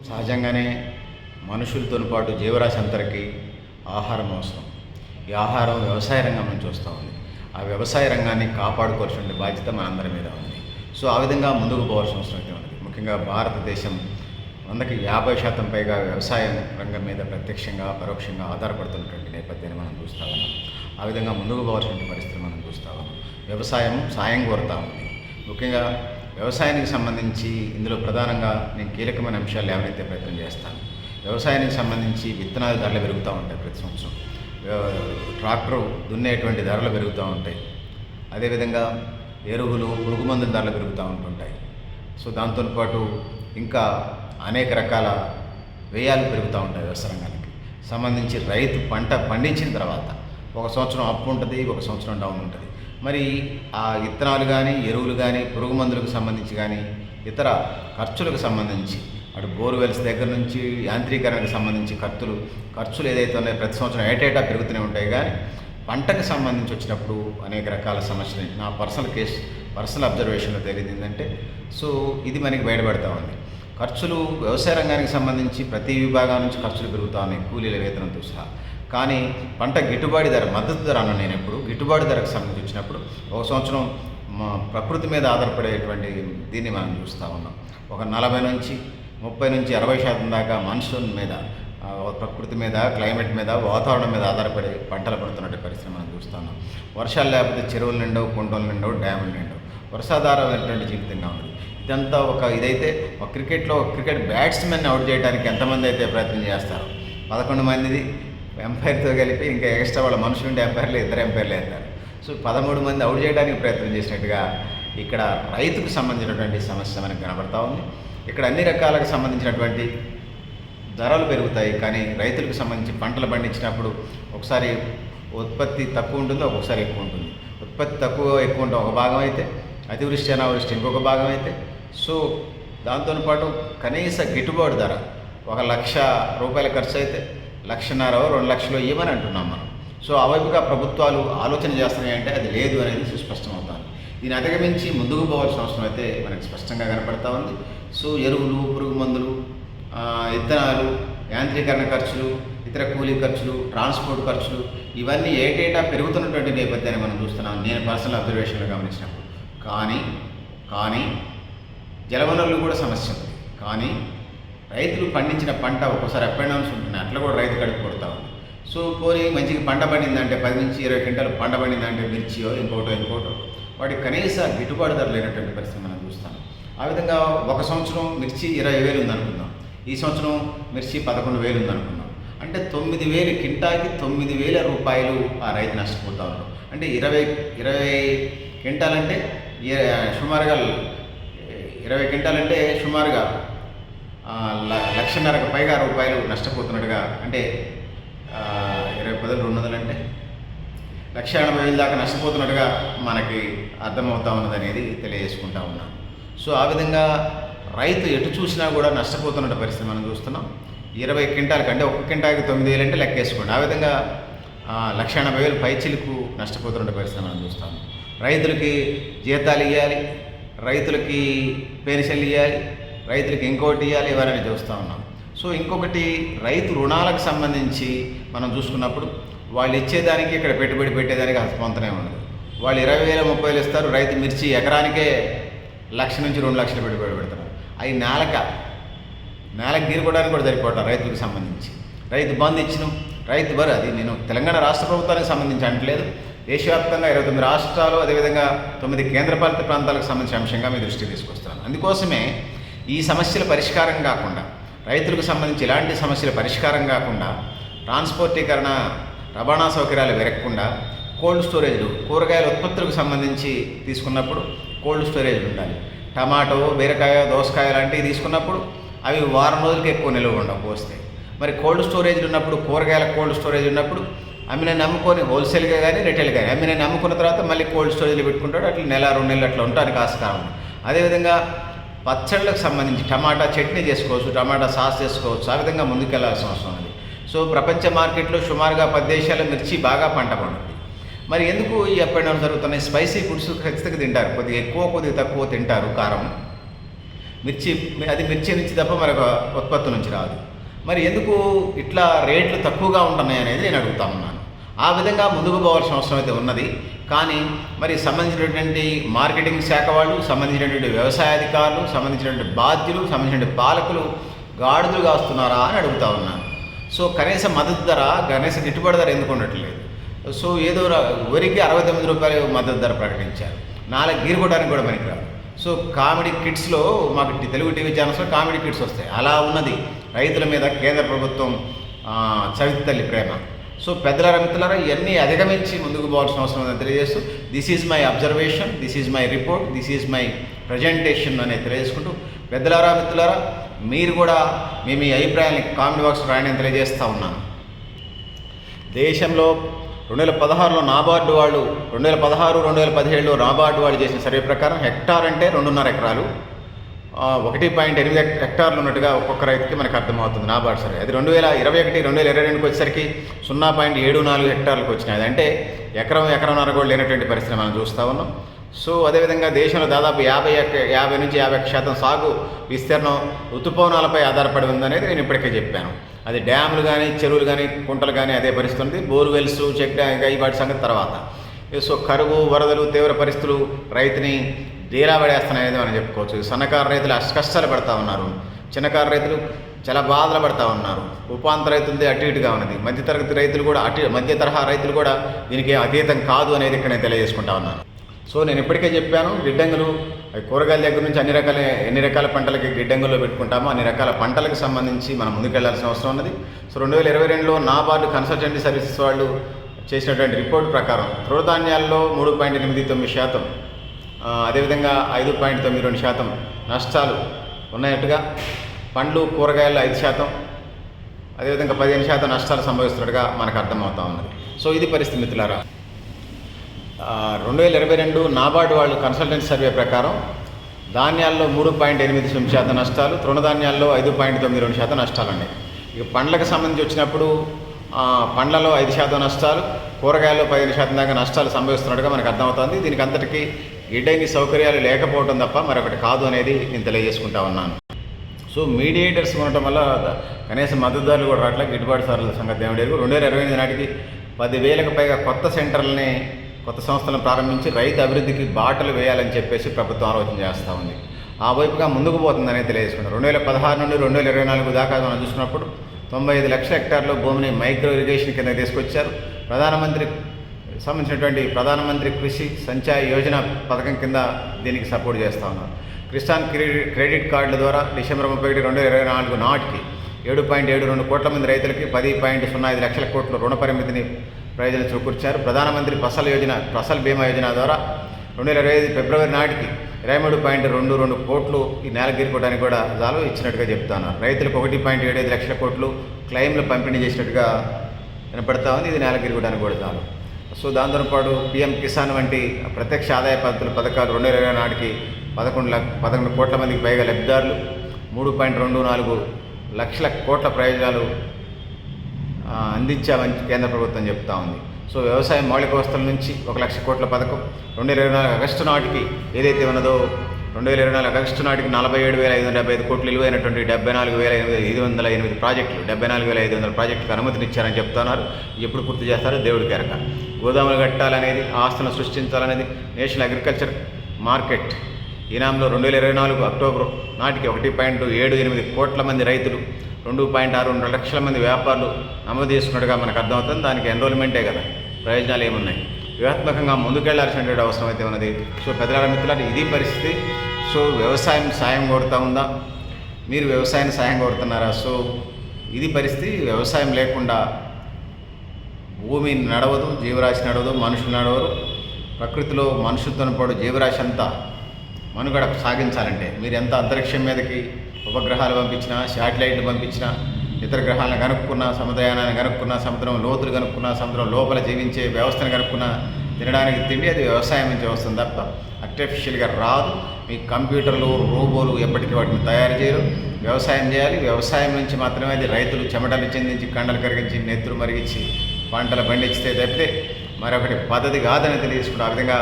సహజంగానే మనుషులతో పాటు జీవరాశి అంతరికి ఆహారం అవసరం. ఈ ఆహారం వ్యవసాయ రంగం నుంచి వస్తూ ఉంది. ఆ వ్యవసాయ రంగాన్ని కాపాడుకోవాల్సిన బాధ్యత మనందరి మీద ఉంది. సో ఆ విధంగా ముందుకు పోవాల్సిన అవసరం అయితే ఉంది. ముఖ్యంగా భారతదేశం 100కి 50% పైగా వ్యవసాయం రంగం మీద ప్రత్యక్షంగా పరోక్షంగా ఆధారపడుతున్నటువంటి నేపథ్యాన్ని మనం చూస్తూ ఉన్నాం. ఆ విధంగా ముందుకు పోవాల్సిన పరిస్థితిని మనం చూస్తూ ఉన్నాం. వ్యవసాయం సాయం కోరుతూ ఉంది. ముఖ్యంగా వ్యవసాయానికి సంబంధించి ఇందులో ప్రధానంగా నేను కీలకమైన అంశాలు లేవనైతే ప్రయత్నం చేస్తాను. వ్యవసాయానికి సంబంధించి విత్తనాల ధరలు పెరుగుతూ ఉంటాయి. ప్రతి సంవత్సరం ట్రాక్టర్ దున్నేటువంటి ధరలు పెరుగుతూ ఉంటాయి. అదేవిధంగా ఎరువులు పురుగు మందుల ధరలు పెరుగుతూ ఉంటుంటాయి. సో దాంతోపాటు ఇంకా అనేక రకాల వ్యయాలు పెరుగుతూ ఉంటాయి. వ్యవసాయ రంగానికి సంబంధించి రైతు పంట పండించిన తర్వాత ఒక సంవత్సరం అప్ ఉంటుంది, ఒక సంవత్సరం డౌన్ ఉంటుంది. మరి ఆ విత్తనాలు కానీ ఎరువులు కానీ పురుగు మందులకు సంబంధించి కానీ ఇతర ఖర్చులకు సంబంధించి అటు బోర్వెల్స్ దగ్గర నుంచి యాంత్రీకరణకు సంబంధించి ఖర్చులు ఏదైతే ఉన్నాయో ప్రతి సంవత్సరం ఏటేటా పెరుగుతూనే ఉంటాయి. కానీ పంటకు సంబంధించి వచ్చినప్పుడు అనేక రకాల సమస్యలు నా పర్సనల్ అబ్జర్వేషన్లో తెలియదు ఏంటంటే, సో ఇది మనకి బయటపడతా ఉంది. ఖర్చులు వ్యవసాయ రంగానికి సంబంధించి ప్రతి విభాగం నుంచి ఖర్చులు పెరుగుతూ ఉన్నాయి, కూలీల వేతనంతో సహా. కానీ పంట గిట్టుబాటు ధర మద్దతు ధర అన్న నేను ఎప్పుడు గిట్టుబాటు ధరకు సంబంధించి వచ్చినప్పుడు ఒక సంవత్సరం ప్రకృతి మీద ఆధారపడేటువంటి దీన్ని మనం చూస్తూ ఉన్నాం. ఒక 40 నుంచి 30 నుంచి 60% దాకా మాన్సూన్ మీద ప్రకృతి మీద క్లైమేట్ మీద వాతావరణం మీద ఆధారపడి పంటలు పడుతున్నట్టు పరిస్థితి మనం చూస్తున్నాం. వర్షాలు లేకపోతే చెరువులు నిండవు, కుంటలు నిండవు, డ్యాములు నిండవు. వర్షాధారమైనటువంటి జీవితంగా ఉంది. ఇదంతా ఇదైతే క్రికెట్ బ్యాట్స్మెన్ అవుట్ చేయడానికి ఎంతమంది అయితే ప్రయత్నం చేస్తారో 11 మందిది ఎంపైర్తో కలిపి ఇంకా ఎక్స్ట్రా వాళ్ళ మనుషులుండే ఎంపైర్లు 2 ఎంపైర్లు వేస్తారు. సో 13 మంది అవుట్ చేయడానికి ప్రయత్నం చేసినట్టుగా ఇక్కడ రైతుకు సంబంధించినటువంటి సమస్య మనకు కనబడతా ఉంది. ఇక్కడ అన్ని రకాలకు సంబంధించినటువంటి ధరలు పెరుగుతాయి. కానీ రైతులకు సంబంధించి పంటలు పండించినప్పుడు ఒకసారి ఉత్పత్తి తక్కువ ఉంటుంది, ఒక్కొక్కసారి ఎక్కువ ఉంటుంది. ఉత్పత్తి ఎక్కువ ఉంటే ఒక భాగం అయితే, అతివృష్టి అనావృష్టి ఇంకొక భాగం అయితే, సో దాంతోపాటు కనీస గిట్టుబాటు ధర 1,00,000 రూపాయల ఖర్చు అయితే 1,50,000 2 లక్షలు ఇవ్వమని అంటున్నాం మనం. సో ఆ వైపుగా ప్రభుత్వాలు ఆలోచన చేస్తున్నాయంటే అది లేదు అనేది సుస్పష్టమవుతుంది. దీన్ని అధిగమించి ముందుకు పోవాల్సిన అవసరం అయితే మనకు స్పష్టంగా కనపడతా ఉంది. సో ఎరువులు, పురుగు మందులు, విత్తనాలు, యాంత్రీకరణ ఖర్చులు, ఇతర కూలీ ఖర్చులు, ట్రాన్స్పోర్ట్ ఖర్చులు ఇవన్నీ ఏటేటా పెరుగుతున్నటువంటి నేపథ్యాన్ని మనం చూస్తున్నాం నేను పర్సనల్ అబ్జర్వేషన్లో గమనించినప్పుడు. కానీ జలవనరులు కూడా సమస్య ఉంది. కానీ రైతులు పండించిన పంట ఒక్కోసారి అప్ అండ్ డౌన్స్ ఉంటున్నాయి. అట్లా కూడా రైతు కడుపు కొడతా ఉంది. సో పోనీ మంచిగా పంట పండిందంటే 10 నుంచి 20 క్వింటాలు పంట పండిందంటే మిర్చియో ఇంకోటో వాటికి కనీస గిట్టుబాటు ధర లేనటువంటి పరిస్థితి మనం చూస్తాం. ఆ విధంగా ఒక సంవత్సరం మిర్చి 20,000 ఉందనుకుందాం, ఈ సంవత్సరం మిర్చి 11,000 ఉందనుకుందాం. అంటే 9,000 కింటాకి 9,000 రూపాయలు ఆ రైతు నష్టపోతా ఉన్నాడు. అంటే 20 క్వింటాలంటే సుమారుగా 20 క్వింటాలంటే సుమారుగా 1,50,000కు పైగా రూపాయలు నష్టపోతున్నట్టుగా, అంటే 20 పదులు 200 అంటే 1,80,000 దాకా నష్టపోతున్నట్టుగా మనకి అర్థమవుతా ఉన్నది అనేది తెలియజేసుకుంటా ఉన్నాం. సో ఆ విధంగా రైతు ఎటు చూసినా కూడా నష్టపోతున్న పరిస్థితి మనం చూస్తున్నాం. 20 క్వింటాల కంటే ఒక క్వింటాకి 9,000 అంటే లెక్కేసుకోండి. ఆ విధంగా 1,80,000 పైచిలకు నష్టపోతున్న పరిస్థితి మనం చూస్తాము. రైతులకి జీతాలు ఇవ్వాలి, రైతులకి పెన్షన్లు ఇవ్వాలి, రైతులకి ఇంకోటి ఇవ్వాలి, ఎవరైనా చూస్తూ ఉన్నాం. సో ఇంకొకటి రైతు రుణాలకు సంబంధించి మనం చూసుకున్నప్పుడు వాళ్ళు ఇచ్చేదానికి ఇక్కడ పెట్టుబడి పెట్టేదానికి పొంతనే ఉండదు. వాళ్ళు 20,000 30,000 ఇస్తారు, రైతు మిర్చి ఎకరానికే 1,00,000 నుంచి 2 లక్షలు పెట్టుబడి పెడతారు. అవి నేలకు తీరుకోవడానికి కూడా సరిపోతారు రైతులకు సంబంధించి. రైతు బంధు ఇచ్చిన రైతు అది నేను తెలంగాణ రాష్ట్ర ప్రభుత్వానికి సంబంధించి అంటలేదు, దేశవ్యాప్తంగా 29 రాష్ట్రాలు అదేవిధంగా 9 కేంద్రపాలిత ప్రాంతాలకు సంబంధించిన అంశంగా మీ దృష్టికి తీసుకొస్తున్నాను. అందుకోసమే ఈ సమస్యల పరిష్కారం కాకుండా, రైతులకు సంబంధించి ఇలాంటి సమస్యల పరిష్కారం కాకుండా, ట్రాన్స్పోర్టీకరణ రవాణా సౌకర్యాలు పెరగకుండా కోల్డ్ స్టోరేజ్లు, కూరగాయల ఉత్పత్తులకు సంబంధించి తీసుకున్నప్పుడు కోల్డ్ స్టోరేజ్లు ఉండాలి. టమాటో, బీరకాయ, దోసకాయ లాంటివి తీసుకున్నప్పుడు అవి వారం రోజులకి ఎక్కువ నిల్వ ఉండవు పోస్తే. మరి కోల్డ్ స్టోరేజ్లు ఉన్నప్పుడు, కూరగాయల కోల్డ్ స్టోరేజ్ ఉన్నప్పుడు అమ్మినని నమ్ముకొని హోల్సేల్గా కానీ రిటైల్ కానీ అమ్మినని నమ్ముకున్న తర్వాత మళ్ళీ కోల్డ్ స్టోరేజ్లు పెట్టుకుంటాడు. అట్లా 1-2 నెలలు అట్లా ఉండడానికి ఆస్కారం ఉంది. అదేవిధంగా పచ్చళ్ళకు సంబంధించి టమాటా చట్నీ చేసుకోవచ్చు, టమాటా సాస్ చేసుకోవచ్చు. ఆ విధంగా ముందుకెళ్లాల్సిన అవసరం ఉంది. సో ప్రపంచ మార్కెట్లో సుమారుగా 10 దేశాల మిర్చి బాగా పంట పండుతుంది. మరి ఎందుకు ఈ అప్ అండ్ డౌన్ జరుగుతున్నాయి? స్పైసీ ఫుడ్స్ ఖచ్చితంగా తింటారు, కొద్దిగా ఎక్కువ కొద్దిగా తక్కువ తింటారు కారం. మిర్చి అది మిర్చి నుంచి తప్ప మరొక ఉత్పత్తి నుంచి రాదు. మరి ఎందుకు ఇట్లా రేట్లు తక్కువగా ఉంటున్నాయి అనేది నేను అడుగుతా ఉన్నాను. ఆ విధంగా ముందుకు పోవాల్సిన అవసరం అయితే ఉన్నది. కానీ మరి సంబంధించినటువంటి మార్కెటింగ్ శాఖ వాళ్ళు, సంబంధించినటువంటి వ్యవసాయ అధికారులు, సంబంధించినటువంటి బాధ్యులు, సంబంధించినటువంటి పాలకులు గాడిదలు కాస్తున్నారా అని అడుగుతా ఉన్నాను. సో కనీస మద్దతు ధర, కనీస గిట్టుబాటు ధర ఎందుకు ఉండట్లేదు? సో ఏదో వరికి 69 రూపాయలు మద్దతు ధర ప్రకటించారు. 4 గీరుకోవడానికి కూడా పనికిరాదు. సో కామెడీ కిట్స్లో మాకు తెలుగు టీవీ ఛానల్స్లో కామెడీ కిట్స్ వస్తాయి. అలా ఉన్నది రైతుల మీద కేంద్ర ప్రభుత్వం చవితి తల్లి ప్రేమ. సో పెద్దలారా మిత్రులారా, ఇవన్నీ అధిగమించి ముందుకు పోవాల్సిన అవసరం ఉందని తెలియజేస్తూ this is my observation, this is my report, this is my presentation అనేది తెలియజేసుకుంటూ, పెద్దలారా మిత్రులారా, మీరు కూడా మీ అభిప్రాయాన్ని కామెంట్ బాక్స్ రాయని తెలియజేస్తూ ఉన్నాను. దేశంలో 2016లో నాబార్డు వాళ్ళు 2016-2017లో నాబార్డు వాళ్ళు చేసిన సర్వే ప్రకారం హెక్టార్ అంటే 2.5 ఎకరాలు, 1.8 హెక్టార్లు ఉన్నట్టుగా ఒక్కొక్క రైతుకి మనకు అర్థమవుతుంది నాబార్డు సర్వే. అది 2021-2022కి వచ్చేసరికి 0.74 హెక్టార్లకు వచ్చినాయి. అంటే ఎకరంన్నర కూడా లేనటువంటి పరిస్థితి మనం చూస్తూ ఉన్నాం. సో అదేవిధంగా దేశంలో దాదాపు 50 నుంచి 50% సాగు విస్తీర్ణం ఋతుపవనాలపై ఆధారపడి ఉందనేది నేను ఇప్పటికే చెప్పాను. అది డ్యాములు కానీ, చెరువులు కానీ, కుంటలు కానీ అదే పరిస్థితి ఉంది. బోర్వెల్స్, చెక్ డ్యామ్ వాటి సంగతి తర్వాత. సో కరువు, వరదలు, తీవ్ర పరిస్థితులు రైతుని డీలా పడేస్తున్నాయనేది మనం చెప్పుకోవచ్చు. సన్నకారు రైతులు కష్టాలు పడతా ఉన్నారు, చిన్నకారు రైతులు చాలా బాధలు పడతా ఉన్నారు. ఉపాంత రైతులది అటు ఇటుగా ఉన్నది. మధ్యతరగతి రైతులు కూడా మధ్య తరహా రైతులు కూడా దీనికి అతీతం కాదు అనేది ఇక్కడ నేను తెలియజేసుకుంటా ఉన్నాను. సో నేను ఇప్పటికే చెప్పాను, గిడ్డంగులు కూరగాయల దగ్గర నుంచి ఎన్ని రకాల పంటలకి గిడ్డంగుల్లో పెట్టుకుంటామో అన్ని రకాల పంటలకు సంబంధించి మనం ముందుకెళ్లాల్సిన అవసరం ఉన్నది. సో 2022లో నాబార్డు కన్సల్టెన్సీ సర్వీసెస్ వాళ్ళు చేసినటువంటి రిపోర్ట్ ప్రకారం తృణధాన్యాల్లో 3.89%, అదేవిధంగా 5.92% నష్టాలు ఉన్నట్టుగా, పండ్లు కూరగాయలు 5%, అదేవిధంగా 15% నష్టాలు సంభవిస్తున్నట్టుగా మనకు అర్థమవుతా ఉన్నది. సో ఇది పరిస్థితి మిత్రులారా. 2022 నాబార్డు వాళ్ళు కన్సల్టెన్సీ సర్వే ప్రకారం ధాన్యాల్లో 3.8% నష్టాలు, తృణధాన్యాల్లో 5.92% నష్టాలండి. ఇక పండ్లకు సంబంధించి వచ్చినప్పుడు పండ్లలో 5% నష్టాలు, కూరగాయల్లో 15% దాకా నష్టాలు సంభవిస్తున్నట్టుగా మనకు అర్థమవుతుంది. దీనికి అంతటికీ గిడ్డంగి సౌకర్యాలు లేకపోవడం తప్ప మరొకటి కాదు అనేది నేను తెలియజేసుకుంటా ఉన్నాను. సో మీడియేటర్స్ ఉండటం వల్ల కనీసం మద్దతు ధరలు కూడా రావట్లేదు, గిట్టుబాటు ధరల సంగతి ఏమిటి. 2028 నాటికి 10,000కు పైగా కొత్త సంస్థలను ప్రారంభించి రైతు అభివృద్ధికి బాటలు వేయాలని చెప్పేసి ప్రభుత్వం ఆలోచన చేస్తూ ఉంది. ఆ వైపుగా ముందుకు పోతుందనే తెలియజేసుకుంటారు. 2016 నుండి 2024 దాకా మనం చూసినప్పుడు 95 లక్షల హెక్టార్లు భూమిని మైక్రో ఇరిగేషన్ కింద తీసుకొచ్చారు. ప్రధానమంత్రి కృషి సంచాయ్ యోజన పథకం కింద దీనికి సపోర్ట్ చేస్తూ ఉన్నారు. కిసాన్ క్రెడిట్ కార్డుల ద్వారా డిసెంబర్ 31, 2024 నాటికి 7.72 కోట్ల మంది రైతులకి 10.05 లక్షల కోట్ల రుణ పరిమితిని ప్రయోజనం చేకూర్చారు. ప్రధానమంత్రి ఫసల్ బీమా యోజన ద్వారా 2025 ఫిబ్రవరి నాటికి 23.22 కోట్లు ఈ నేల గీరుకోవడానికి కూడా చాలు ఇచ్చినట్టుగా చెప్తున్నారు. రైతులకు 1.75 లక్షల కోట్లు క్లెయిమ్లు పంపిణీ చేసినట్టుగా వినపడతా ఉంది. ఇది నేల గీరుకోవడానికి కూడా చాలు. సో దాంతోపాటు PM కిసాన్ వంటి ప్రత్యక్ష ఆదాయ పథకాలు 2020 నాటికి 11 కోట్ల మందికి పైగా లబ్ధిదారులు, 3.24 లక్షల కోట్ల ప్రయోజనాలు అందించామని కేంద్ర ప్రభుత్వం చెప్తా ఉంది. సో వ్యవసాయ మౌలిక వస్తువుల నుంచి 1 లక్ష కోట్ల పథకం 2024 ఆగస్టు నాటికి ఏదైతే ఉన్నదో 2024 ఆగస్టు నాటికి 47,575 కోట్లు విలువైనటువంటి 74,508 ప్రాజెక్టులు 74,500 ప్రాజెక్టులకు అనుమతినిచ్చారని చెప్తున్నారు. ఎప్పుడు పూర్తి చేస్తారో దేవుడికి ఎరక. గోదాములు కట్టాలనేది, ఆస్తులను సృష్టించాలనేది నేషనల్ అగ్రికల్చర్ మార్కెట్ ఈనాంలో 2024 అక్టోబర్ నాటికి 1.78 కోట్ల మంది రైతులు, 2.62 లక్షల మంది వ్యాపారులు నమోదు చేసుకున్నట్టుగా మనకు అర్థమవుతుంది. దానికి ఎన్రోల్మెంటే కదా, ప్రయోజనాలు ఏమున్నాయి? వ్యూహాత్మకంగా ముందుకెళ్లాల్సినటువంటి అవసరం అయితే ఉన్నది. సో పెద్దల మిత్రులారా, ఇది పరిస్థితి. సో వ్యవసాయం సాయం కోరుతూ ఉందా? మీరు వ్యవసాయం సాయం కోరుతున్నారా? సో ఇది పరిస్థితి. వ్యవసాయం లేకుండా భూమి నడవదు, జీవరాశి నడవదు, మనుషులు నడవరు. ప్రకృతిలో మనుషులతో పాటు జీవరాశి అంతా మనుగడ సాగించాలంటే మీరు ఎంత అంతరిక్షం మీదకి ఉపగ్రహాలు పంపించినా, శాటిలైట్లు పంపించినా, ఇతర గ్రహాలను కనుక్కున్నా, సముద్రయానాన్ని కనుక్కున్నా, సముద్రం లోతులు కనుక్కున్నా, సముద్రం లోపల జీవించే వ్యవస్థను కనుక్కున్నా, తినడానికి తిండి అది వ్యవసాయం నుంచి వస్తుంది తప్ప ఆర్టిఫిషియల్గా రాదు. మీ కంప్యూటర్లు, రోబోలు ఎప్పటికీ వాటిని తయారు చేయరు. వ్యవసాయం చేయాలి. వ్యవసాయం నుంచి మాత్రమే అది రైతులు చెమటలు చెందించి, కండలు కరిగించి, నెత్తులు మరిగించి పంటలు పండించితే తప్పితే మరొకటి పద్ధతి కాదని తెలియజేసుకుంటూ ఆ విధంగా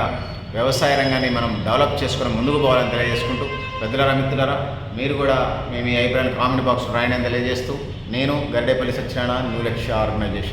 వ్యవసాయ రంగాన్ని మనం డెవలప్ చేసుకుని ముందుకు పోవాలని తెలియజేసుకుంటూ పెద్దలారా మిత్రులారా, మీరు కూడా మేము ఈ అభిప్రాయాలు కామెంట్ బాక్స్ రాయని తెలియజేస్తూ, నేను గడ్డేపల్లి సత్యనారాయణ న్యూ లక్ష్య ఆర్గనైజేషన్